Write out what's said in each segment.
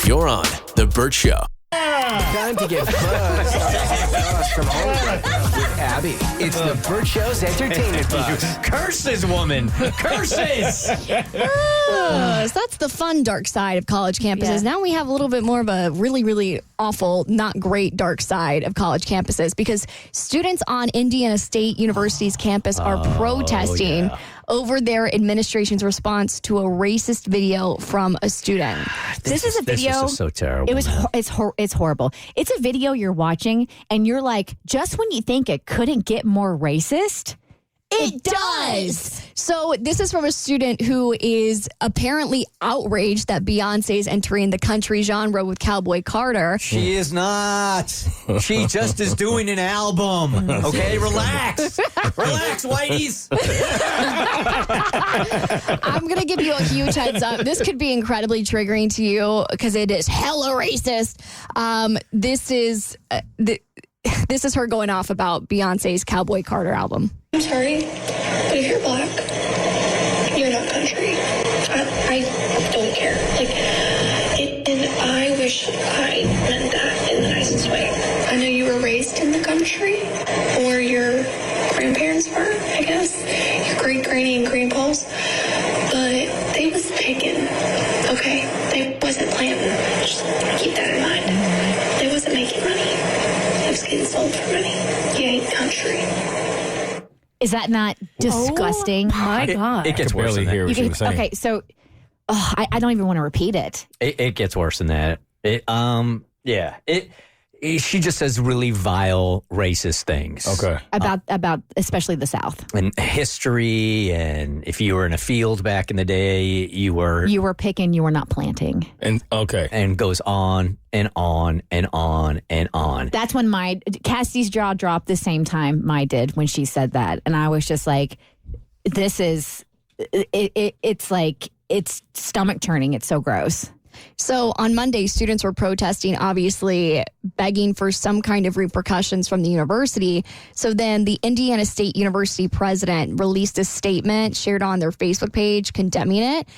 You're on The Bert Show. Time to get buzzed from home with Abby. It's the Bert Show's entertainment buzz. Curses, woman. Curses. So that's the fun dark side of college campuses. Yeah. Now we have a little bit more of a really, really awful, not great dark side of college campuses because students on Indiana State University's campus are protesting over their administration's response to a racist video from a student. This is a video. This is so terrible. It's horrible. It's a video you're watching, and you're like, just when you think it couldn't get more racist, It does. So this is from a student who is apparently outraged that Beyoncé is entering the country genre with Cowboy Carter. She is not. She just is doing an album. Okay, relax. Relax, whiteys. I'm going to give you a huge heads up. This could be incredibly triggering to you because it is hella racist. This is her going off about Beyonce's Cowboy Carter album. I'm sorry, but if you're black, you're not country. I don't care. And I wish I meant that in the nicest way. I know you were raised in the country, or your grandparents were, I guess, your great granny and grandpas, but they was picking, okay? They wasn't planting. Just keep that in mind. They wasn't making money. They was getting sold for money. You ain't country. is that not disgusting? Oh My God. It gets worse barely than hear that. what she was saying. Okay, so I don't even want to repeat it. It gets worse than that. She just says really vile, racist things. Okay. About especially the South. And history, and if you were in a field back in the day, you were picking, you were not planting. And okay. And goes on and on and on and on. That's when Cassie's jaw dropped the same time mine did when she said that. And I was just like, this is, it's like, it's stomach turning. It's so gross. So on Monday, students were protesting, obviously begging for some kind of repercussions from the university. So then the Indiana State University president released a statement shared on their Facebook page condemning it.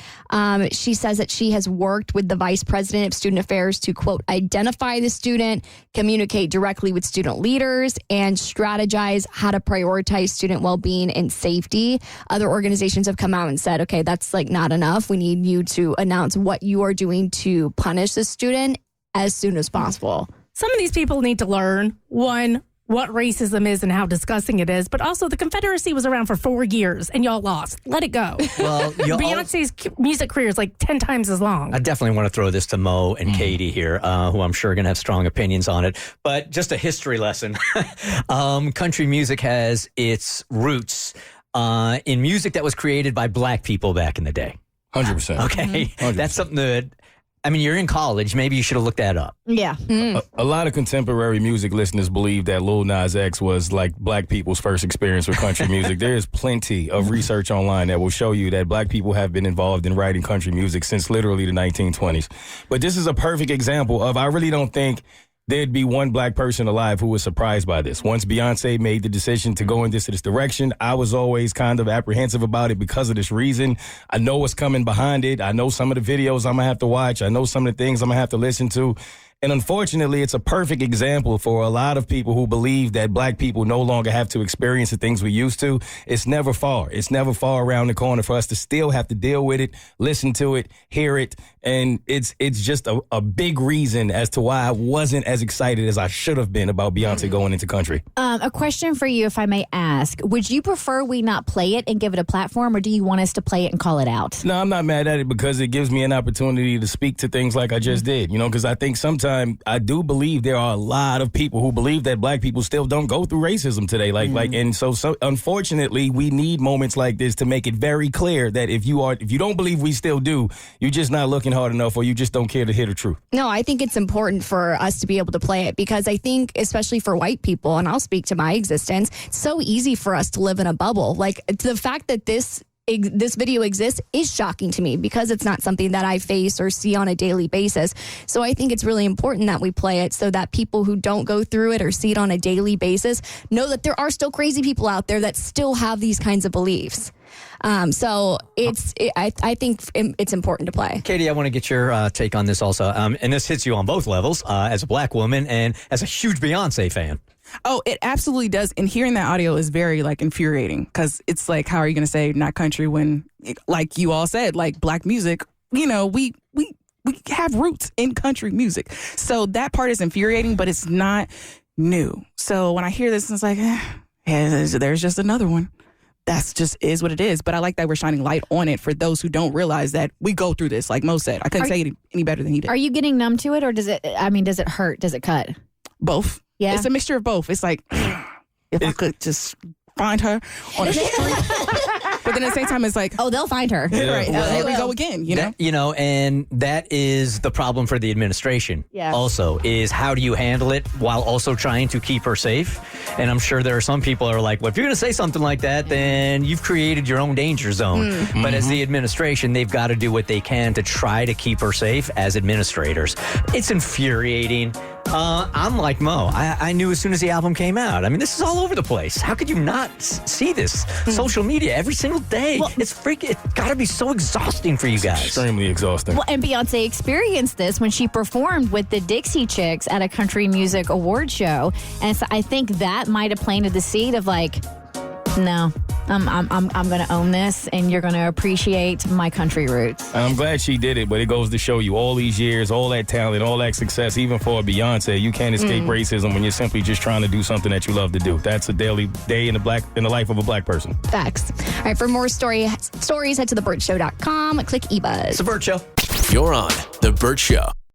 She says that she has worked with the vice president of student affairs to, quote, identify the student, communicate directly with student leaders, and strategize how to prioritize student well-being and safety. Other organizations have come out and said, okay, that's like not enough. We need you to announce what you are doing to punish the student as soon as possible. Some of these people need to learn, one, what racism is and how disgusting it is, but also the Confederacy was around for 4 years and y'all lost. Let it go. Well, Beyonce's music career is like 10 times as long. I definitely want to throw this to Mo and Katie here, who I'm sure are going to have strong opinions on it. But just a history lesson. Country music has its roots in music that was created by black people back in the day. 100%. Okay. 100%. That's something that, I mean, you're in college. Maybe you should have looked that up. Yeah. A lot of contemporary music listeners believe that Lil Nas X was like black people's first experience with country music. There is plenty of research online that will show you that black people have been involved in writing country music since literally the 1920s. But this is a perfect example of, I really don't think there'd be one black person alive who was surprised by this. Once Beyonce made the decision to go in this direction, I was always kind of apprehensive about it because of this reason. I know what's coming behind it. I know some of the videos I'm going to have to watch. I know some of the things I'm going to have to listen to. And unfortunately, it's a perfect example for a lot of people who believe that black people no longer have to experience the things we used to. It's never far. It's never far around the corner for us to still have to deal with it, listen to it, hear it. And it's just a big reason as to why I wasn't as excited as I should have been about Beyonce going into country. A question for you, if I may ask. Would you prefer we not play it and give it a platform, or do you want us to play it and call it out? No, I'm not mad at it because it gives me an opportunity to speak to things like I just did, because I think sometimes I do believe there are a lot of people who believe that black people still don't go through racism today. And so unfortunately, we need moments like this to make it very clear that if you don't believe we still do, you're just not looking hard enough, or you just don't care to hear the truth. No, I think it's important for us to be able to play it because I think, especially for white people, and I'll speak to my existence, it's so easy for us to live in a bubble. Like the fact that this this video exists is shocking to me because it's not something that I face or see on a daily basis. So I think it's really important that we play it so that people who don't go through it or see it on a daily basis know that there are still crazy people out there that still have these kinds of beliefs. I think it's important to play. Katie, I want to get your take on this also. And this hits you on both levels as a black woman and as a huge Beyoncé fan. Oh, it absolutely does. And hearing that audio is very like infuriating because it's like, how are you going to say not country when, like you all said, like black music, we have roots in country music. So that part is infuriating, but it's not new. So when I hear this, it's like, there's just another one. That's just is what it is. But I like that we're shining light on it for those who don't realize that we go through this. Like Mo said, I couldn't say it any better than he did. Are you getting numb to it, or does it hurt? Does it cut? Both. Yeah. It's a mixture of both. It's like, if I could just find her on the street. But then at the same time, it's like, oh, they'll find her. Right. Here we go again, and that is the problem for the administration. Yeah. Also, is how do you handle it while also trying to keep her safe? And I'm sure there are some people who are like, well, if you're going to say something like that, then you've created your own danger zone. But as the administration, they've got to do what they can to try to keep her safe as administrators. It's infuriating. I'm like Mo. I knew as soon as the album came out. I mean, this is all over the place. How could you not see this? Social media every single day. Well, it's got to be so exhausting for you guys. Extremely exhausting. Well, and Beyonce experienced this when she performed with the Dixie Chicks at a country music award show. And so I think that might have planted the seed of like, no, I'm going to own this, and you're going to appreciate my country roots. I'm glad she did it, but it goes to show you all these years, all that talent, all that success, even for Beyonce, you can't escape racism when you're simply just trying to do something that you love to do. That's a daily day in the life of a black person. Facts. All right, for more stories, head to thebertshow.com. Click eBuzz. It's The Bert Show. You're on The Bert Show.